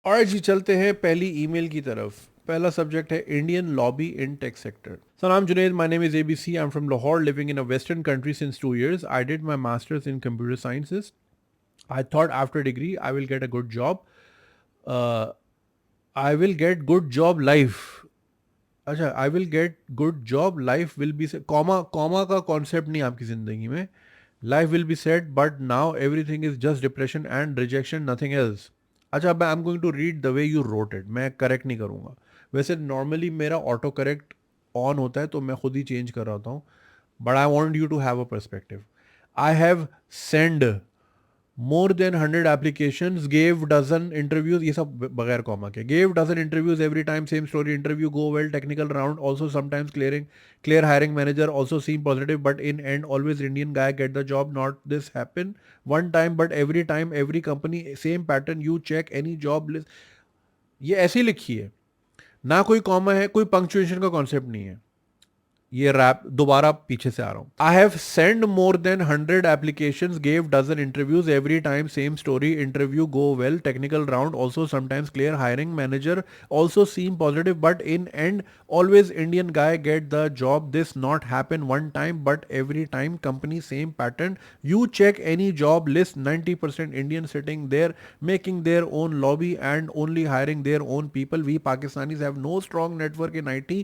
और जी चलते हैं पहली ईमेल की तरफ। पहला सब्जेक्ट है Indian lobby in tech sector. Sir I'm Junaid, my name is ABC. I'm from Lahore, living in a Western country since 2 years. I did my master's in computer sciences. I thought after degree I will get a good job. Uh, I will get good job life. अच्छा, I will get good job, life will be, comma comma का concept नहीं आपकी ज़िंदगी में। Life will be set but now everything is just depression and rejection, nothing else. अच्छा, अब I am going to read the way you wrote it, मैं correct नहीं करूँगा। वैसे नॉर्मली मेरा ऑटो करेक्ट ऑन होता है तो मैं खुद ही चेंज कर रहा हूँ, but I want you to have a perspective. I have send more than 100 applications, gave dozen interviews, ये सब बगैर कॉमा के, gave dozen interviews, every time same story, interview go well, technical round also sometimes clear, hiring manager also seem positive, but in end always Indian guy get the job. Not this happen one time but every time, every company same pattern, you check any job list। ये ऐसी लिखी है, ना कोई comma है, कोई punctuation का concept नहीं है। ये रैप दोबारा पीछे से आ रहा हूँ। I have send more than 100 applications, gave dozen interviews, every time same story, interview go well, technical round also sometimes clear, hiring manager also seem positive, but in end always Indian guy get the job. This not happen one time but every time, company same pattern, you check any job list, 90% Indian sitting there making their own lobby and only hiring their own people. We Pakistanis have no strong network in IT,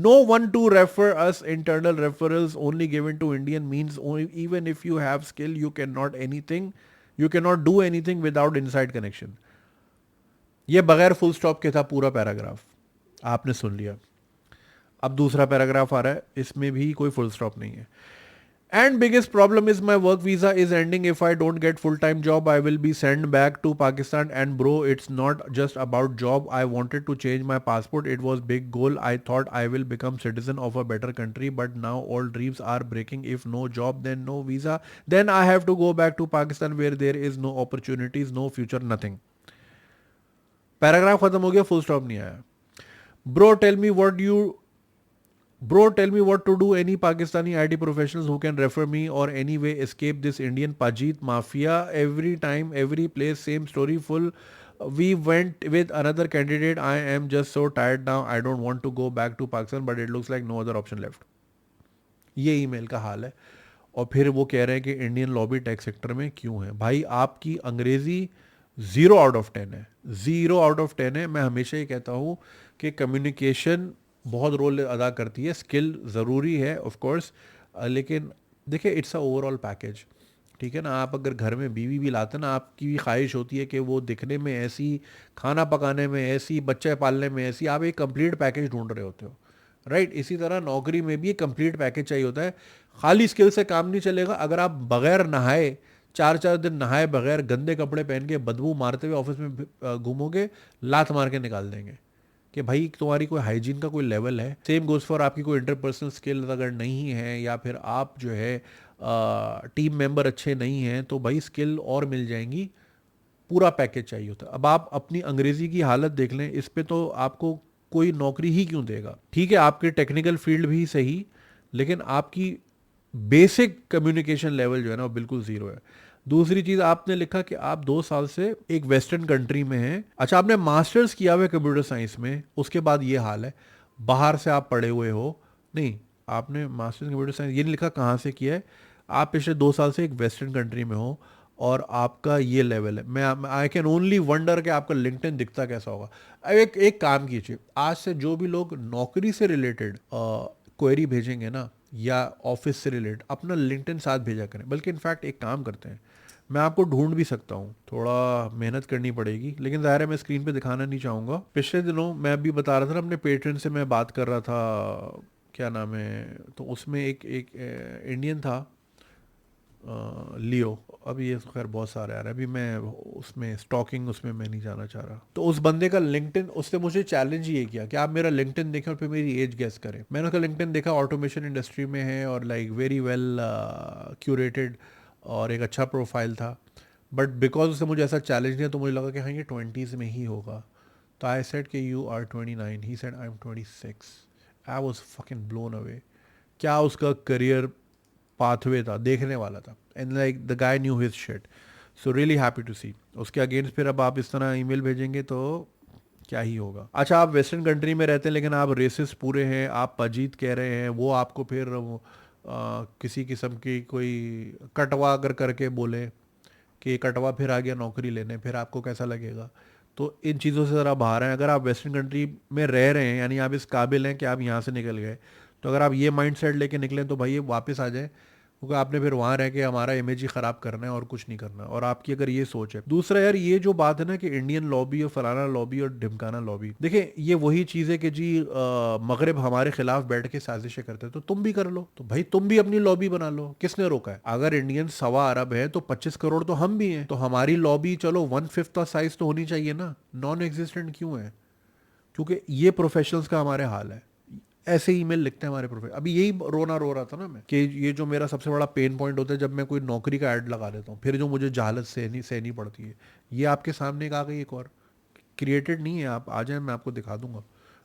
no one to refer us, internal referrals only given to Indian, means only, even if you have skill you cannot anything, you cannot do anything without inside connection। ये बगैर full stop के था पूरा paragraph, आपने सुन लिया। अब दूसरा paragraph आ रहा है, इसमें भी कोई फुल स्टॉप नहीं है। And biggest problem is my work visa is ending. If I don't get full-time job, I will be sent back to Pakistan. And bro, it's not just about job. I wanted to change my passport. It was big goal. I thought I will become citizen of a better country. But now all dreams are breaking. If no job, then no visa. Then I have to go back to Pakistan where there is no opportunities, no future, nothing. Paragraph खत्म हो गया, full stop नहीं आया। Bro, tell me what you Bro, tell me what to do. Any Pakistani IT professionals who can refer me or any way escape this Indian Pajit mafia? Every time, every place, same story full. We went with another candidate. I am just so tired now. I don't want to go back to Pakistan, but it looks like no other option left. ये email का हाल है। और फिर वो कह रहे हैं कि इंडियन लॉबी टेक सेक्टर में क्यों है। भाई आपकी अंग्रेज़ी 0 आउट ऑफ 10 है, 0 आउट ऑफ 10 है। मैं हमेशा ही कहता हूँ कि कम्युनिकेशन बहुत रोल अदा करती है, स्किल ज़रूरी है ऑफ कोर्स, लेकिन देखिए इट्स अ ओवरऑल पैकेज। ठीक है ना, आप अगर घर में बीवी भी लाते ना, आपकी भी ख्वाहिश होती है कि वो दिखने में ऐसी, खाना पकाने में ऐसी, बच्चे पालने में ऐसी, आप एक कंप्लीट पैकेज ढूंढ रहे होते हो। राइट, इसी तरह नौकरी में भी एक कंप्लीट पैकेज चाहिए होता है। खाली स्किल से काम नहीं चलेगा। अगर आप बगैर नहाए 4 4 दिन नहाए बगैर गंदे कपड़े पहन के बदबू मारते हुए ऑफिस में घूमोगे, लात मार के निकाल देंगे कि भाई तुम्हारी कोई हाइजीन का कोई लेवल है। सेम गोज फॉर आपकी कोई इंटरपर्सनल स्किल अगर नहीं है, या फिर आप जो है टीम मेंबर अच्छे नहीं हैं, तो भाई स्किल और मिल जाएंगी, पूरा पैकेज चाहिए होता है। अब आप अपनी अंग्रेजी की हालत देख लें, इस पे तो आपको कोई नौकरी ही क्यों देगा। ठीक है, आपके टेक्निकल फील्ड भी सही, लेकिन आपकी बेसिक कम्युनिकेशन लेवल जो है ना वो बिल्कुल ज़ीरो है। दूसरी चीज़, आपने लिखा कि आप 2 साल से एक वेस्टर्न कंट्री में हैं। अच्छा, आपने मास्टर्स किया हुआ है कंप्यूटर साइंस में, उसके बाद ये हाल है। बाहर से आप पढ़े हुए हो, नहीं, आपने मास्टर्स कंप्यूटर साइंस ये नहीं लिखा कहाँ से किया है। आप पिछले 2 साल से एक वेस्टर्न कंट्री में हो और आपका ये लेवल है। मैं आई कैन ओनली वंडर कि आपका लिंक्डइन दिखता कैसा होगा। अब एक एक काम कीजिए, आज से जो भी लोग नौकरी से रिलेटेड क्वेरी भेजेंगे ना, या ऑफिस से रिलेटेड, अपना लिंक्डइन साथ भेजा करें। बल्कि इनफैक्ट एक काम करते हैं, मैं आपको ढूंढ भी सकता हूँ, थोड़ा मेहनत करनी पड़ेगी, लेकिन ज़ाहिर है मैं स्क्रीन पे दिखाना नहीं चाहूँगा। पिछले दिनों मैं अभी बता रहा था ना, अपने पेट्रन से मैं बात कर रहा था, क्या नाम है, तो उसमें एक एक इंडियन था, लियो। अभी ये तो खैर बहुत सारे आ रहे हैं, अभी मैं उसमें स्टॉकिंग उसमें मैं नहीं जाना चाह रहा। तो उस बंदे का लिंक्डइन, उसने मुझे चैलेंज ये किया कि आप मेरा लिंक्डइन देखें और फिर मेरी एज गेस करें। मैंने उसका लिंक्डइन देखा, ऑटोमेशन इंडस्ट्री में है और लाइक वेरी वेल क्यूरेटेड, और एक अच्छा प्रोफाइल था। बट बिकॉज उसने मुझे ऐसा चैलेंज दिया तो मुझे लगा कि हाँ ये 20s में ही होगा। तो आई सेड कि you are 29, he said I am 26। I was fucking blown away. क्या उसका करियर पाथवे था, देखने वाला था, and like the guy knew his shit. So really happy to see. उसके अगेंस्ट फिर अब आप इस तरह ईमेल भेजेंगे तो क्या ही होगा। अच्छा, आप वेस्टर्न कंट्री में रहते हैं लेकिन आप रेसिस्ट पूरे हैं, आप पजीत कह रहे हैं, वो आपको फिर किसी किस्म की कोई कटवा अगर करके बोले कि कटवा फिर आ गया नौकरी लेने, फिर आपको कैसा लगेगा। तो इन चीज़ों से ज़रा बाहर हैं। अगर आप वेस्टर्न कंट्री में रह रहे हैं यानी आप इस काबिल हैं कि आप यहाँ से निकल गए, तो अगर आप ये माइंड सेट लेके निकलें तो भाई ये वापस आ जाए, क्योंकि आपने फिर वहाँ रह के हमारा इमेज ही ख़राब करना है और कुछ नहीं करना। और आपकी अगर ये सोच है। दूसरा यार, ये जो बात है ना कि इंडियन लॉबी और फलाना लॉबी और ढिमकाना लॉबी, देखिए ये वही चीज़ है कि जी मगरब हमारे खिलाफ बैठ के साजिशें करते हैं, तो तुम भी कर लो, तो भाई तुम भी अपनी लॉबी बना लो, किसने रोका है। अगर इंडियन 1.25 अरब है तो 25 करोड़ तो हम भी हैं, तो हमारी लॉबी चलो 1/5 का साइज तो होनी चाहिए ना, नॉन एग्जिस्टेंट क्यों है? क्योंकि ये प्रोफेशनल्स का हमारे हाल है। ऐसे ईमेल लिखते हैं हमारे प्रोफेसर। अभी यही रोना रो रहा था ना मैं कि ये जो मेरा सबसे बड़ा पेन पॉइंट होता है जब मैं कोई नौकरी का ऐड लगा देता हूँ, फिर जो मुझे जहालत सहनी पड़ती है। ये आपके सामने एक आ गई एक और, क्रिएटेड नहीं है, आप आ जाए मैं आपको दिखा दूंगा,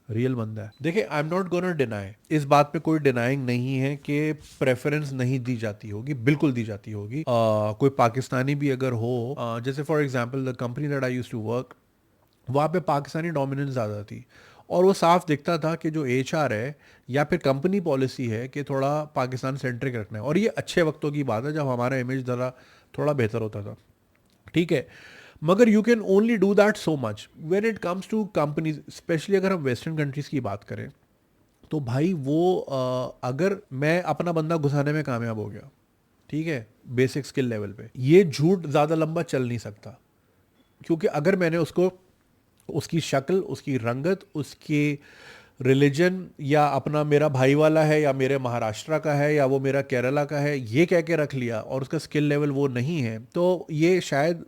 रियल बंदा है। देखिए, I am not gonna deny, इस बात पे कोई डिनाइंग नहीं है कि प्रेफरेंस नहीं दी जाती होगी, बिल्कुल दी जाती होगी। कोई पाकिस्तानी भी अगर हो, जैसे for example the company that I used to work, वहाँ पे पाकिस्तानी डोमिनेंस ज़्यादा थी, और वो साफ दिखता था कि जो एचआर है या फिर कंपनी पॉलिसी है कि थोड़ा पाकिस्तान सेंट्रिक रखना है। और ये अच्छे वक्तों की बात है जब हमारा इमेज ज़रा थोड़ा बेहतर होता था, ठीक है। मगर you can only do that so much when it comes to companies, especially अगर हम वेस्टर्न कंट्रीज़ की बात करें तो भाई वो अगर मैं अपना बंदा घुसाने में कामयाब हो गया, ठीक है, बेसिक स्किल लेवल पे, ये झूठ ज़्यादा लंबा चल नहीं सकता। क्योंकि अगर मैंने उसको उसकी शक्ल, उसकी रंगत, उसके रिलीजन, या अपना मेरा भाई वाला है या मेरे महाराष्ट्र का है या वो मेरा केरला का है, ये कह के रख लिया और उसका स्किल लेवल वो नहीं है, तो ये शायद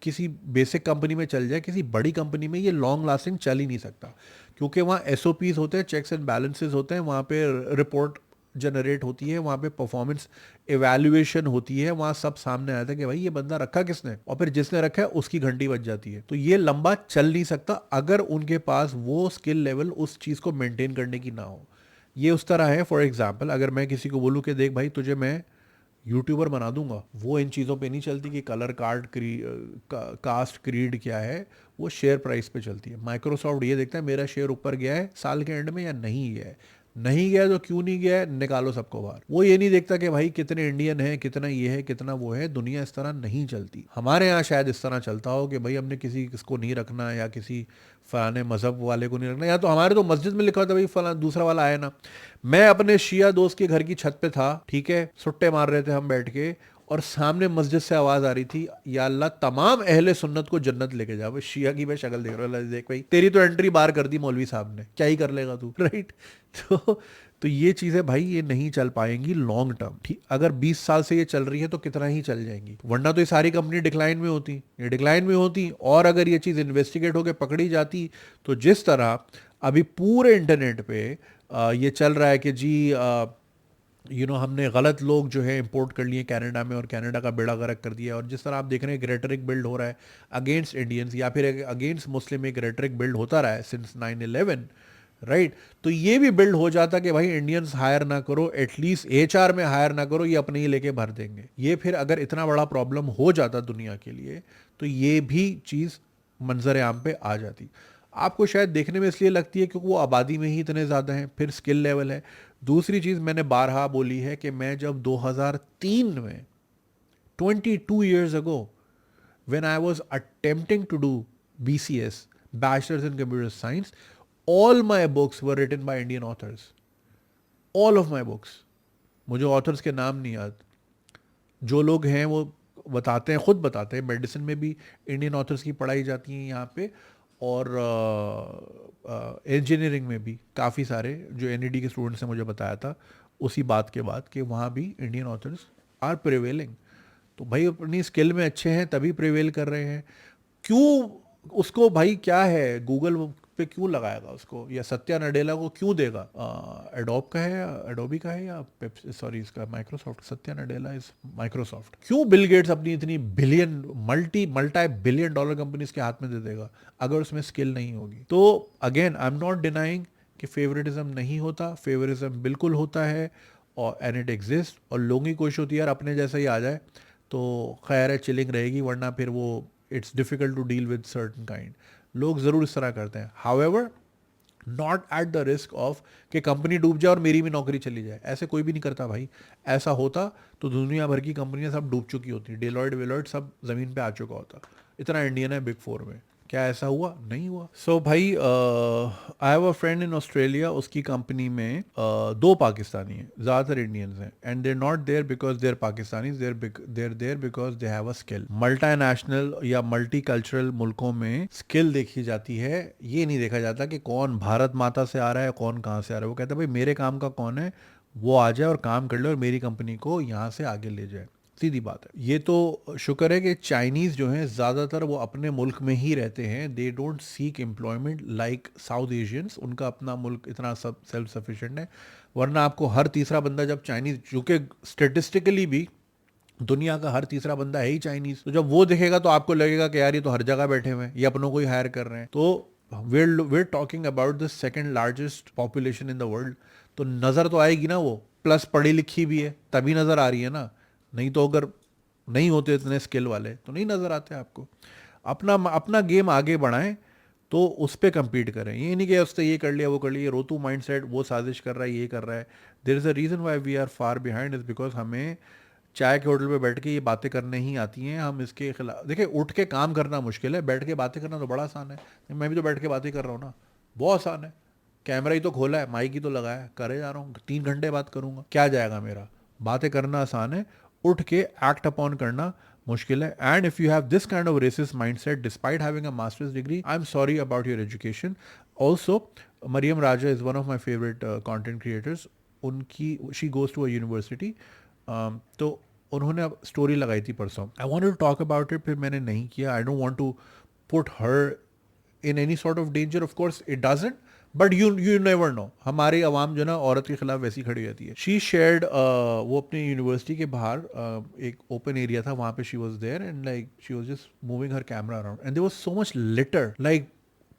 किसी बेसिक कंपनी में चल जाए, किसी बड़ी कंपनी में ये लॉन्ग लास्टिंग चल ही नहीं सकता। क्योंकि वहाँ एसओपीज होते हैं, चेक्स एंड बैलेंसेस होते हैं, वहाँ पे रिपोर्ट जनरेट होती है, वहाँ पे परफॉर्मेंस एवेल्युएशन होती है, वहाँ सब सामने आया था कि भाई ये बंदा रखा किसने, और फिर जिसने रखा है उसकी घंटी बज जाती है। तो ये लंबा चल नहीं सकता अगर उनके पास वो स्किल लेवल उस चीज़ को मेंटेन करने की ना हो। ये उस तरह है, फॉर एग्जाम्पल अगर मैं किसी को बोलूँ कि देख भाई तुझे मैं यूट्यूबर बना दूंगा, वो इन चीज़ों पे नहीं चलती कि कलर कार्ड कास्ट क्रीड क्या है, वो शेयर प्राइस पे चलती है। माइक्रोसॉफ्ट ये देखता है मेरा शेयर ऊपर गया है साल के एंड में या नहीं गया है, नहीं गया तो क्यों नहीं गया है, निकालो सबको बाहर। वो ये नहीं देखता कि भाई कितने इंडियन है, कितना ये है, कितना वो है। दुनिया इस तरह नहीं चलती। हमारे यहाँ शायद इस तरह चलता हो कि भाई हमने किसी किसको नहीं रखना या किसी फलाने मजहब वाले को नहीं रखना, या तो हमारे तो मस्जिद में लिखा होता भाई फला दूसरा वाला आया ना। मैं अपने शिया दोस्त के घर की छत पे था, ठीक है, सुट्टे मार रहे थे हम बैठ के, और सामने मस्जिद से आवाज आ रही थी, या अल्लाह तमाम अहले सुन्नत को जन्नत लेके जा। शिया की मैं शक्ल देख रहा हूँ, देख भाई तेरी तो एंट्री बार कर दी मौलवी साहब ने, क्या ही कर लेगा तू, राइट। तो ये चीज़ें भाई ये नहीं चल पाएंगी लॉन्ग टर्म, ठीक। अगर 20 साल से ये चल रही है तो कितना ही चल जाएंगी, वरना तो ये सारी कंपनी डिक्लाइन में होती, ये डिक्लाइन में होती। और अगर ये चीज़ इन्वेस्टिगेट होकर पकड़ी जाती तो जिस तरह अभी पूरे इंटरनेट पे ये चल रहा है कि जी हमने गलत लोग जो है इंपोर्ट कर लिए कनाडा में और कनाडा का बेड़ा गर्क कर दिया, और जिस तरह आप देख रहे हैं रेटरिक बिल्ड हो रहा है अगेंस्ट इंडियंस या फिर अगेंस्ट मुस्लिम, एक रेटरिक बिल्ड होता रहा है सिंस 9/11, राइट। तो ये भी बिल्ड हो जाता कि भाई इंडियंस हायर ना करो, एटलीस्ट एचआर में हायर ना करो, ये अपने ही लेके भर देंगे। ये फिर अगर इतना बड़ा प्रॉब्लम हो जाता दुनिया के लिए तो ये भी चीज़ मंजर आम पे आ जाती। आपको शायद देखने में इसलिए लगती है क्योंकि वो आबादी में ही इतने ज़्यादा हैं, फिर स्किल लेवल है। दूसरी चीज़ मैंने बारहा बोली है कि मैं जब 2003 में 22 years ago when I was attempting to do BCS, bachelors in computer science, all my books were written by Indian authors, all of my books. मुझे ऑथर्स के नाम नहीं याद, जो लोग हैं वो बताते हैं, खुद बताते हैं, मेडिसिन में भी इंडियन ऑथर्स की पढ़ाई जाती है यहाँ पे, और इंजीनियरिंग में भी काफ़ी सारे जो एनईडी के स्टूडेंट्स ने मुझे बताया था उसी बात के बाद कि वहाँ भी इंडियन ऑथर्स आर प्रिवेलिंग। तो भाई अपनी स्किल में अच्छे हैं तभी प्रिवेल कर रहे हैं। क्यों उसको भाई क्या है, गूगल पे क्यों लगाएगा उसको, या सत्या नडेला को क्यों देगा? एडोब का है, एडोबी का है, या सॉरी इसका Microsoft, Satya Nadella is Microsoft. क्यों बिल गेट्स अपनी इतनी मल्टी बिलियन डॉलर कंपनीज के हाथ में दे देगा अगर उसमें स्किल नहीं होगी? तो again I am not denying कि फेवरेटिज्म नहीं होता, फेवरिज्म बिल्कुल होता है, और एंड इट एग्जिस्ट, और लोगों की कोशिश होती है यार अपने जैसा ही आ जाए तो खैर है, चिलिंग रहेगी, वरना फिर वो it's difficult to deal with certain kind. लोग ज़रूर इस तरह करते हैं, however not at the risk of कि कंपनी डूब जाए और मेरी भी नौकरी चली जाए। ऐसे कोई भी नहीं करता भाई। ऐसा होता तो दुनिया भर की कंपनियां सब डूब चुकी होती, डेलॉयट वेलॉयट सब ज़मीन पे आ चुका होता। इतना इंडियन है बिग फोर में। क्या ऐसा हुआ? नहीं हुआ। सो भाई I have a friend in Australia, उसकी कंपनी में दो पाकिस्तानी हैं, ज़्यादातर इंडियंस हैं, and they're not there because they're Pakistani, they're there because they have a skill. Multinational या मल्टी कल्चरल मुल्कों में स्किल देखी जाती है, ये नहीं देखा जाता कि कौन भारत माता से आ रहा है, कौन कहाँ से आ रहा है। वो कहते हैं भाई मेरे काम का कौन है, वो आ जाए और काम कर ले और मेरी कंपनी को यहाँ से आगे ले जाए। सीधी बात है। ये तो शुक्र है कि चाइनीज़ जो हैं ज़्यादातर वो अपने मुल्क में ही रहते हैं, they don't seek employment like south Asians. उनका अपना मुल्क इतना सब सेल्फ सफिशिएंट है, वरना आपको हर तीसरा बंदा जब चाइनीज़, जो कि स्टेटिस्टिकली भी दुनिया का हर तीसरा बंदा है ही चाइनीज़, तो जब वो दिखेगा तो आपको लगेगा कि यार ये तो हर जगह बैठे हुए हैं, ये अपनों को ही हायर कर रहे हैं। तो we're talking about the second largest population in the world। तो नज़र तो आएगी ना, वो प्लस पढ़ी लिखी भी है तभी नज़र आ रही है ना, नहीं तो अगर नहीं होते इतने स्किल वाले तो नहीं नज़र आते आपको। अपना अपना गेम आगे बढ़ाएं तो उस पर कम्पीट करें, ये नहीं कि उसने ये कर लिया वो कर लिया, रोतू माइंडसेट, वो साजिश कर रहा है, ये कर रहा है। There is a reason why we are far behind, is because हमें चाय के होटल पे बैठ के ये बातें करने ही आती हैं। हम इसके खिलाफ, देखिए उठ के काम करना मुश्किल है, बैठ के बातें करना तो बड़ा आसान है। मैं भी तो बैठ के बातें कर रहा हूँ ना, बहुत आसान है। कैमरा ही तो खोला है, माइक ही तो लगाया है, करे जा रहा हूँ, 3 घंटे बात करूँगा, क्या जाएगा मेरा। बातें करना आसान है, उठ के एक्ट अपॉन करना मुश्किल है। And if you have this kind of racist mindset despite having a master's degree, I am sorry about your education. Also Mariam Raja is one of my favourite content creators. उनकी she goes to a university, तो उन्होंने अब story लगाई थी परसों, I wanted to talk about it, फिर मैंने नहीं किया। I don't want to put her in any sort of danger, of course it doesn't, but you never know. हमारी आवाम जो ना औरत के खिलाफ वैसी खड़ी रहती है। शी शेयर्ड, वो अपनी यूनिवर्सिटी के बाहर एक ओपन एरिया था, वहाँ पे she was there and like she was just moving her camera around and there was so much litter, like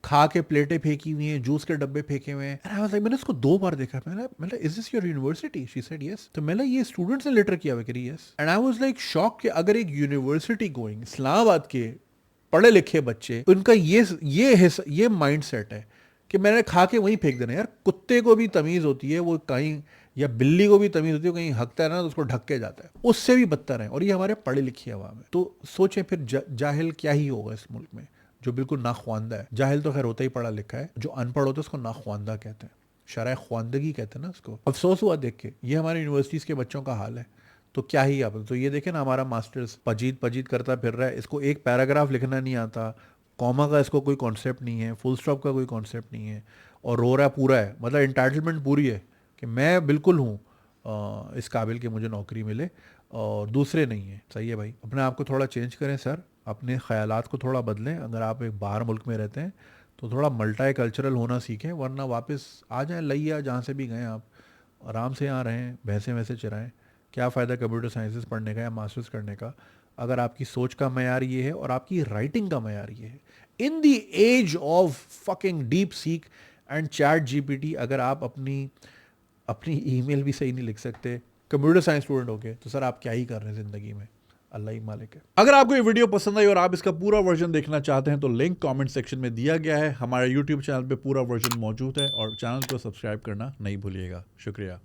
खा के प्लेटें फेंकी हुई हैं, जूस के डब्बे फेंके हुए हैं। And I was like, मैंने उसको 2 बार देखा। मैंने is this your university? She said yes. तो मैंने ये स्टूडेंट्स ने लिटर किया हुआ, करी yes. And I was like shock कि अगर एक यूनिवर्सिटी गोइंग इस्लामाबाद के पढ़े लिखे बच्चे, उनका ये माइंडसेट है कि मैंने खा के वहीं फेंक देना। यार कुत्ते को भी तमीज़ होती है, वो कहीं, या बिल्ली को भी तमीज़ होती है, कहीं हकता है ना तो उसको ढक के जाता है, उससे भी बदतर है। और ये हमारे पढ़े लिखे अवाम है। तो सोचें फिर जाहिल क्या ही होगा इस मुल्क में, जो बिल्कुल नाख्वानदा है। जाहिल तो खैर होता ही पढ़ा लिखा है, जो अनपढ़ होता है उसको नाख्वानदा कहते हैं, शरह ख्वानदगी कहते हैं ना उसको। अफसोस हुआ देख के, ये हमारे यूनिवर्सिटीज़ के बच्चों का हाल है। तो क्या ही आप, तो ये देखें ना, हमारा मास्टर्स पजीद पजीद करता फिर रहा है, इसको एक पैराग्राफ लिखना नहीं आता, कॉमा का इसको कोई कॉन्सेप्ट नहीं है, फुल स्टॉप का कोई कॉन्सेप्ट नहीं है, और रो रहा पूरा है, मतलब इंटाइटलमेंट पूरी है कि मैं बिल्कुल हूँ इस काबिल कि मुझे नौकरी मिले और दूसरे नहीं है। सही है भाई, अपने आप को थोड़ा चेंज करें सर, अपने ख्यालात को थोड़ा बदलें। अगर आप एक बाहर मुल्क में रहते हैं तो थोड़ा मल्टी कल्चरल होना सीखें, वरना वापस आ जाएं लैया, जहाँ से भी गए आप आराम से यहाँ रहें, भैंसे वैसे चराएं। क्या फ़ायदा कंप्यूटर साइंसेस पढ़ने का या मास्टर्स करने का, अगर आपकी सोच का मयार ये है और आपकी राइटिंग का मयार ये है। In the age of fucking DeepSeek and ChatGPT, अगर आप अपनी अपनी ईमेल भी सही नहीं लिख सकते कंप्यूटर साइंस स्टूडेंट होके, तो सर आप क्या ही कर रहे हैं ज़िंदगी में। अल्लाह ही मालिक है। अगर आपको ये वीडियो पसंद आई और आप इसका पूरा वर्जन देखना चाहते हैं तो लिंक कमेंट सेक्शन में दिया गया है। हमारे यूट्यूब चैनल पे पूरा वर्जन मौजूद है और चैनल को सब्सक्राइब करना नहीं भूलिएगा। शुक्रिया।